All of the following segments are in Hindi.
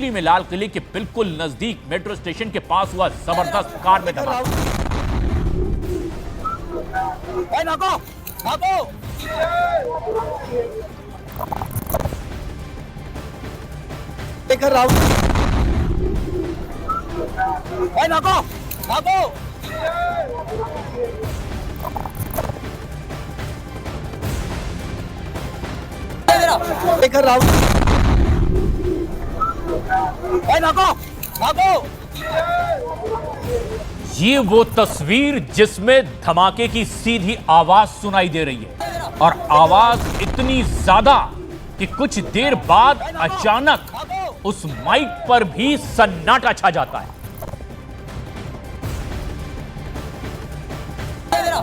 दिल्ली में लाल किले के बिल्कुल नजदीक मेट्रो स्टेशन के पास हुआ जबरदस्त कार में धमाका। भागो भागो भागो भागो भागो भागो। ये वो तस्वीर जिसमें धमाके की सीधी आवाज सुनाई दे रही है और आवाज इतनी ज्यादा कि कुछ देर बाद अचानक उस माइक पर भी सन्नाटा छा जाता है।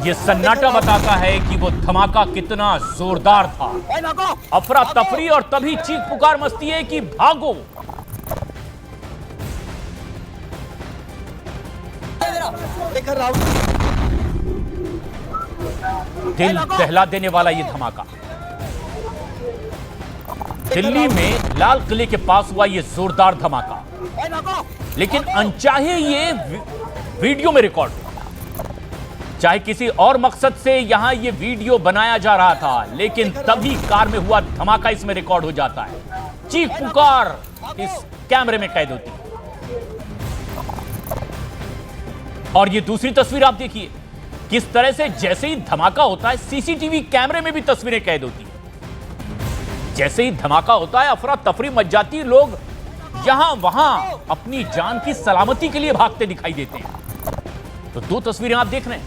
यह सन्नाटा बताता है कि वो धमाका कितना जोरदार था। अफरा तफरी और तभी चीख पुकार मचती है कि भागो। दिल दहला देने वाला यह धमाका दिल्ली में लाल किले के पास हुआ यह जोरदार धमाका, लेकिन अनचाहे ये वीडियो में रिकॉर्ड हुआ। चाहे किसी और मकसद से यहां ये वीडियो बनाया जा रहा था, लेकिन तभी कार में हुआ धमाका इसमें रिकॉर्ड हो जाता है। चीख पुकार इस कैमरे में कैद होती है। और ये दूसरी तस्वीर आप देखिए, किस तरह से जैसे ही धमाका होता है सीसीटीवी कैमरे में भी तस्वीरें कैद होती है। जैसे ही धमाका होता है अफरा तफरी मच जाती है, लोग यहां वहां अपनी जान की सलामती के लिए भागते दिखाई देते हैं। तो दो तस्वीरें आप देख रहे हैं,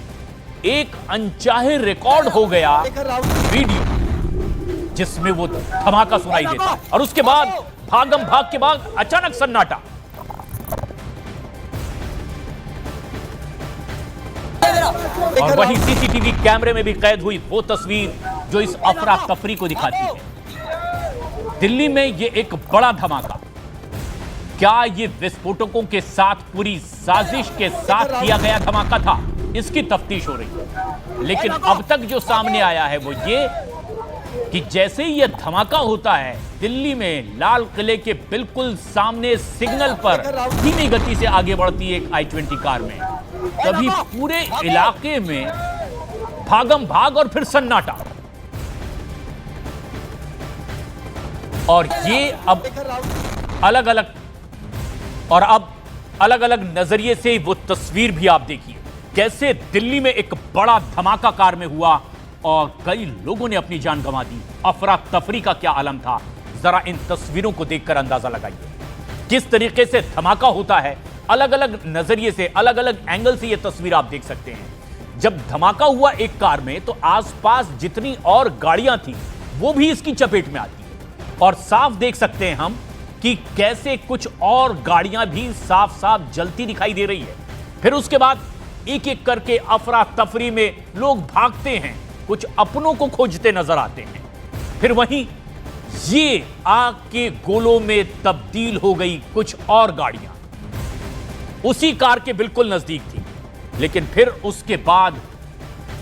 एक अनचाहे रिकॉर्ड हो गया वीडियो जिसमें वो धमाका सुनाई देता है और उसके बाद भागम भाग के बाद अचानक सन्नाटा। और वही सीसीटीवी कैमरे में भी कैद हुई वो तस्वीर जो इस अफरा तफरी को दिखाती है। दिल्ली में ये एक बड़ा धमाका, क्या ये विस्फोटकों के साथ पूरी साजिश के साथ किया गया धमाका था, इसकी तफ्तीश हो रही है। लेकिन अब तक जो सामने आया है वो ये कि जैसे ही यह धमाका होता है दिल्ली में लाल किले के बिल्कुल सामने सिग्नल पर धीमी गति से आगे बढ़ती है एक I-20 कार में, तभी पूरे इलाके में भागम भाग और फिर सन्नाटा। और ये अब अलग अलग नजरिए से वो तस्वीर भी आप देखिए, कैसे दिल्ली में एक बड़ा धमाका कार में हुआ और कई लोगों ने अपनी जान गंवा दी। अफरा तफरी का क्या आलम था, जरा इन तस्वीरों को देखकर अंदाजा लगाइए किस तरीके से धमाका होता है। अलग अलग नजरिए से, अलग अलग एंगल से यह तस्वीर आप देख सकते हैं। जब धमाका हुआ एक कार में तो आसपास जितनी और गाड़ियां थी वो भी इसकी चपेट में आती है और साफ देख सकते हैं हम कि कैसे कुछ और गाड़ियां भी साफ साफ जलती दिखाई दे रही है। फिर उसके बाद एक एक करके अफरा तफरी में लोग भागते हैं, कुछ अपनों को खोजते नजर आते हैं। फिर वहीं ये आग के गोलों में तब्दील हो गई कुछ और गाड़ियां उसी कार के बिल्कुल नजदीक थी, लेकिन फिर उसके बाद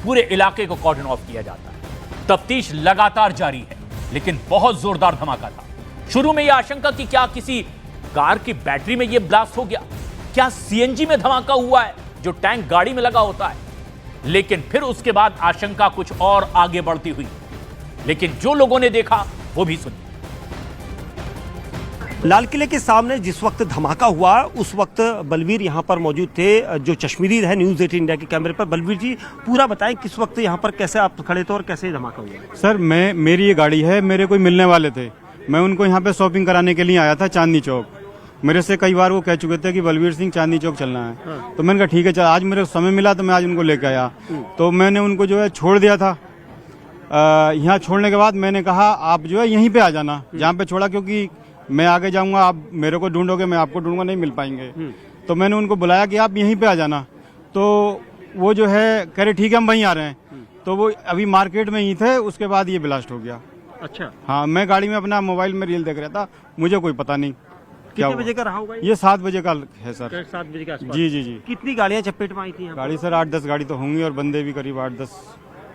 पूरे इलाके को कॉर्डन ऑफ किया जाता है। तफ्तीश लगातार जारी है, लेकिन बहुत जोरदार धमाका था। शुरू में यह आशंका कि क्या किसी कार की बैटरी में यह ब्लास्ट हो गया, क्या सीएनजी में धमाका हुआ है जो टैंक गाड़ी में लगा होता है, लेकिन फिर उसके बाद आशंका कुछ और आगे बढ़ती हुई। लेकिन जो लोगों ने देखा वो भी सुनिए। लाल किले के सामने जिस वक्त धमाका हुआ उस वक्त बलवीर यहाँ पर मौजूद थे, जो चश्मीरी है न्यूज़ 18 इंडिया के कैमरे पर। बलवीर जी पूरा बताएं किस वक्त यहाँ पर कैसे आप खड़े थे और कैसे धमाका हुआ। सर मेरी ये गाड़ी है, मेरे कोई मिलने वाले थे, मैं उनको यहाँ पे शॉपिंग कराने के लिए आया था चांदनी चौक। मेरे से कई बार वो कह चुके थे कि बलवीर सिंह चांदनी चौक चलना है। तो मैंने कहा ठीक है चल, आज मेरे को समय मिला तो मैं आज उनको लेकर आया। तो मैंने उनको जो है छोड़ दिया था। यहाँ छोड़ने के बाद मैंने कहा आप जो है यहीं पे आ जाना जहाँ पे छोड़ा, क्योंकि मैं आगे जाऊंगा आप मेरे को ढूंढोगे, मैं आपको ढूंढूंगा, नहीं मिल पाएंगे। तो मैंने उनको बुलाया कि आप यहीं पे आ जाना। तो वो जो है कह रहे ठीक है हम वहीं आ रहे हैं। तो वो अभी मार्केट में ही थे, उसके बाद ये ब्लास्ट हो गया। अच्छा हाँ, मैं गाड़ी में अपना मोबाइल में रील देख रहा था, मुझे कोई पता नहीं कितने बजे का रहा होगा ये 7 बजे का है सर। 7 बजे के आसपास। जी जी जी। कितनी गाड़ियां चपेट में आई थी? गाड़ी सर 8-10 गाड़ी तो होंगी और बंदे भी करीब 8-10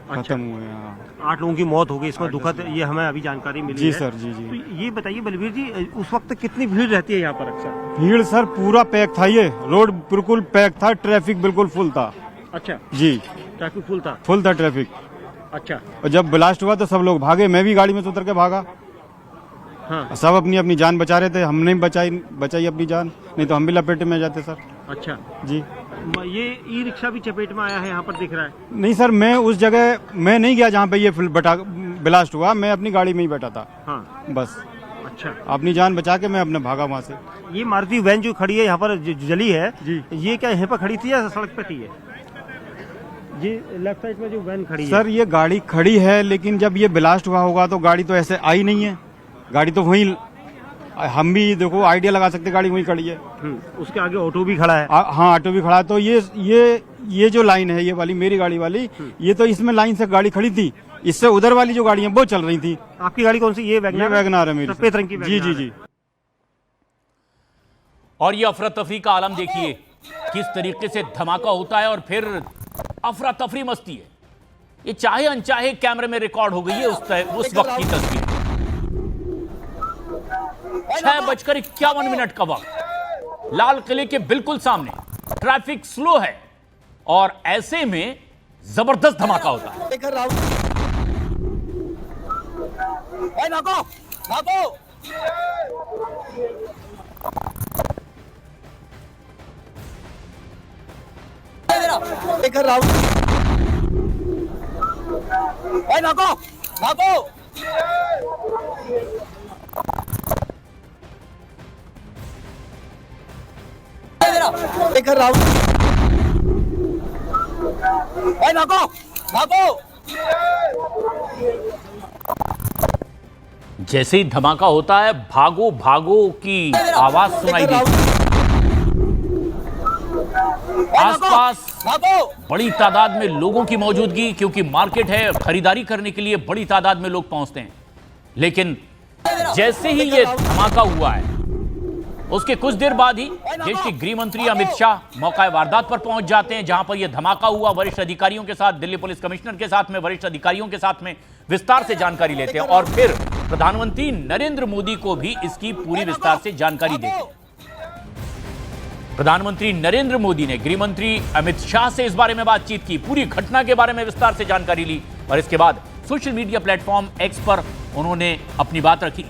खत्म हुए। हाँ 8 लोगों की मौत हो गई इसमें, दुखद ये हमें अभी जानकारी मिली जी है। सर, जी जी। तो ये बताइए बलवीर जी, उस वक्त कितनी भीड़ रहती है यहाँ पर अक्सर? भीड़ सर पूरा पैक था, ये रोड बिल्कुल पैक था, ट्रैफिक बिल्कुल फुल था। अच्छा, जी ट्रैफिक फुल था। फुल था ट्रैफिक। अच्छा, और जब ब्लास्ट हुआ तो सब लोग भागे, मैं भी गाड़ी में से उतर के भागा। हाँ, सब अपनी अपनी जान बचा रहे थे, हमने बचाई अपनी जान, नहीं तो हम भी लपेटे में जाते सर। अच्छा। जी ये ई रिक्शा भी चपेट में आया है यहाँ पर, दिख रहा है। नहीं सर, मैं उस जगह मैं नहीं गया जहाँ पे ये ब्लास्ट हुआ, मैं अपनी गाड़ी में ही बैठा था। हाँ, बस अच्छा। अपनी जान बचा के मैं अपने भागा वहाँ से। ये मारुति वैन जो खड़ी है यहाँ पर, जो जली है जी, ये क्या यहीं पर खड़ी थी या सड़क पे थी? ये लेफ्ट साइड में जो वैन खड़ी है सर ये गाड़ी खड़ी है, लेकिन जब ये ब्लास्ट हुआ होगा तो गाड़ी तो ऐसे आई नहीं है, गाड़ी तो वहीं, हम भी देखो आइडिया लगा सकते गाड़ी वहीं खड़ी है। उसके आगे ऑटो भी खड़ा है। हाँ ऑटो भी खड़ा है। तो ये जो लाइन है, ये वाली मेरी गाड़ी वाली, ये तो इसमें लाइन से गाड़ी खड़ी थी, इससे उधर वाली जो गाड़ी है वो चल रही थी। आपकी गाड़ी कौन सी? ये वैगनार है मेरी, सफेद रंग की जी जी जी। और ये अफरा तफरी का आलम देखिए, किस तरीके से धमाका होता है और फिर अफरा तफरी मचती है। ये चाहे अनचाहे कैमरे में रिकॉर्ड हो गई है उस वक्त की तस्वीर। 6:51 का वक्त, लाल किले के बिल्कुल सामने, ट्रैफिक स्लो है और ऐसे में जबरदस्त धमाका होता है। भागो भागो। लेकर राहुल, भागो भागो। लेकर राहुल, भागो भागो। जैसे ही धमाका होता है, भागो भागो की आवाज सुनाई देती है। आसपास बड़ी तादाद में लोगों की मौजूदगी, क्योंकि मार्केट है, खरीदारी करने के लिए बड़ी तादाद में लोग पहुंचते हैं। लेकिन जैसे ही ये धमाका हुआ है, उसके कुछ देर बाद ही देश के गृह मंत्री अमित शाह मौका वारदात पर पहुंच जाते हैं, जहां पर यह धमाका हुआ। वरिष्ठ अधिकारियों के साथ, दिल्ली पुलिस कमिश्नर के साथ में, वरिष्ठ अधिकारियों के साथ में विस्तार से जानकारी लेते हैं और फिर प्रधानमंत्री नरेंद्र मोदी को भी इसकी पूरी विस्तार से जानकारी देते हैं। प्रधानमंत्री नरेंद्र मोदी ने गृह मंत्री अमित शाह से इस बारे में बातचीत की, पूरी घटना के बारे में विस्तार से जानकारी ली और इसके बाद सोशल मीडिया प्लेटफॉर्म एक्स पर उन्होंने अपनी बात रखी,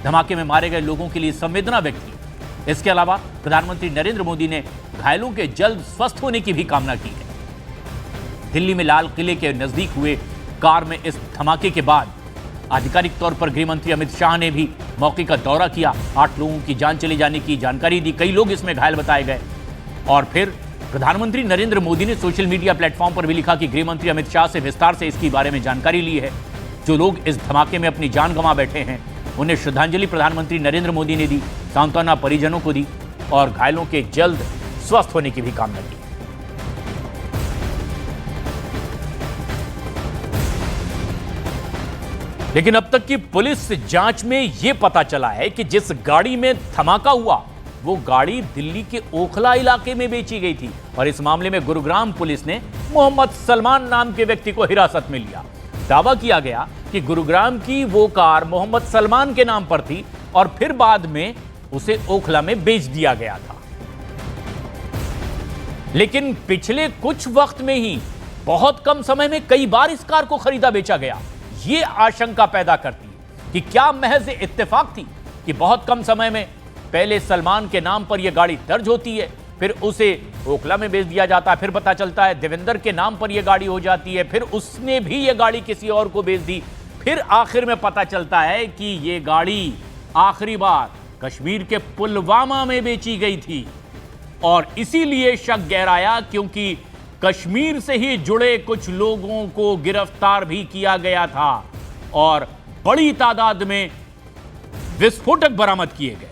धमाके में मारे गए लोगों के लिए संवेदना व्यक्त की। इसके अलावा प्रधानमंत्री नरेंद्र मोदी ने घायलों के जल्द स्वस्थ होने की भी कामना की है। दिल्ली में लाल किले के नजदीक हुए कार में इस धमाके के बाद आधिकारिक तौर पर गृह मंत्री अमित शाह ने भी मौके का दौरा किया, 8 लोगों की जान चले जाने की जानकारी दी, कई लोग इसमें घायल बताए गए। और फिर प्रधानमंत्री नरेंद्र मोदी ने सोशल मीडिया प्लेटफॉर्म पर भी लिखा कि गृह मंत्री अमित शाह से विस्तार से इसके बारे में जानकारी ली है। जो लोग इस धमाके में अपनी जान गंवा बैठे हैं, उन्हें श्रद्धांजलि प्रधानमंत्री नरेंद्र मोदी ने दी, सांत्वना परिजनों को दी और घायलों के जल्द स्वस्थ होने की भी कामना की। लेकिन अब तक की पुलिस जांच में यह पता चला है कि जिस गाड़ी में धमाका हुआ वो गाड़ी दिल्ली के ओखला इलाके में बेची गई थी और इस मामले में गुरुग्राम पुलिस ने मोहम्मद सलमान नाम के व्यक्ति को हिरासत में लिया। दावा किया गया कि गुरुग्राम की वो कार मोहम्मद सलमान के नाम पर थी और फिर बाद में उसे ओखला में बेच दिया गया था। लेकिन पिछले कुछ वक्त में ही बहुत कम समय में कई बार इस कार को खरीदा बेचा गया। ये आशंका पैदा करती है कि क्या महज इत्तेफाक थी कि बहुत कम समय में पहले सलमान के नाम पर यह गाड़ी दर्ज होती है, फिर उसे ओखला में बेच दिया जाता है, फिर पता चलता है देवेंद्र के नाम पर यह गाड़ी हो जाती है, फिर उसने भी यह गाड़ी किसी और को बेच दी, फिर आखिर में पता चलता है कि यह गाड़ी आखिरी बार कश्मीर के पुलवामा में बेची गई थी। और इसीलिए शक गहराया क्योंकि कश्मीर से ही जुड़े कुछ लोगों को गिरफ्तार भी किया गया था और बड़ी तादाद में विस्फोटक बरामद किए गए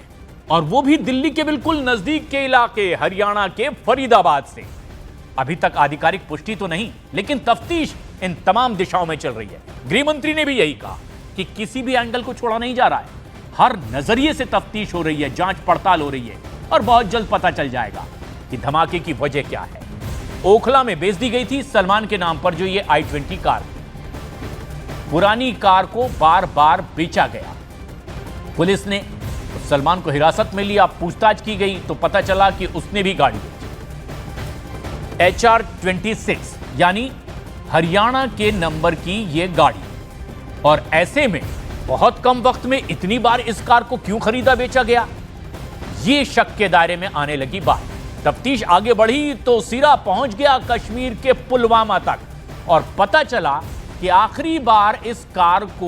और वो भी दिल्ली के बिल्कुल नजदीक के इलाके हरियाणा के फरीदाबाद से। अभी तक आधिकारिक पुष्टि तो नहीं, लेकिन तफ्तीश इन तमाम दिशाओं में चल रही है। गृह मंत्री ने भी यही कहा कि किसी भी एंगल को छोड़ा नहीं जा रहा है, हर नजरिए से तफ्तीश हो रही है, जांच पड़ताल हो रही है और बहुत जल्द पता चल जाएगा कि धमाके की वजह क्या है। ओखला में बेच दी गई थी सलमान के नाम पर जो ये i20 कार, पुरानी कार को बार बार बेचा गया। पुलिस ने सलमान को हिरासत में लिया, पूछताछ की गई तो पता चला कि उसने भी गाड़ी बेची। HR 26 यानी हरियाणा के नंबर की यह गाड़ी, और ऐसे में बहुत कम वक्त में इतनी बार इस कार को क्यों खरीदा बेचा गया, ये शक के दायरे में आने लगी बात। तफ्तीश आगे बढ़ी तो सिरा पहुंच गया कश्मीर के पुलवामा तक और पता चला कि आखिरी बार इस कार को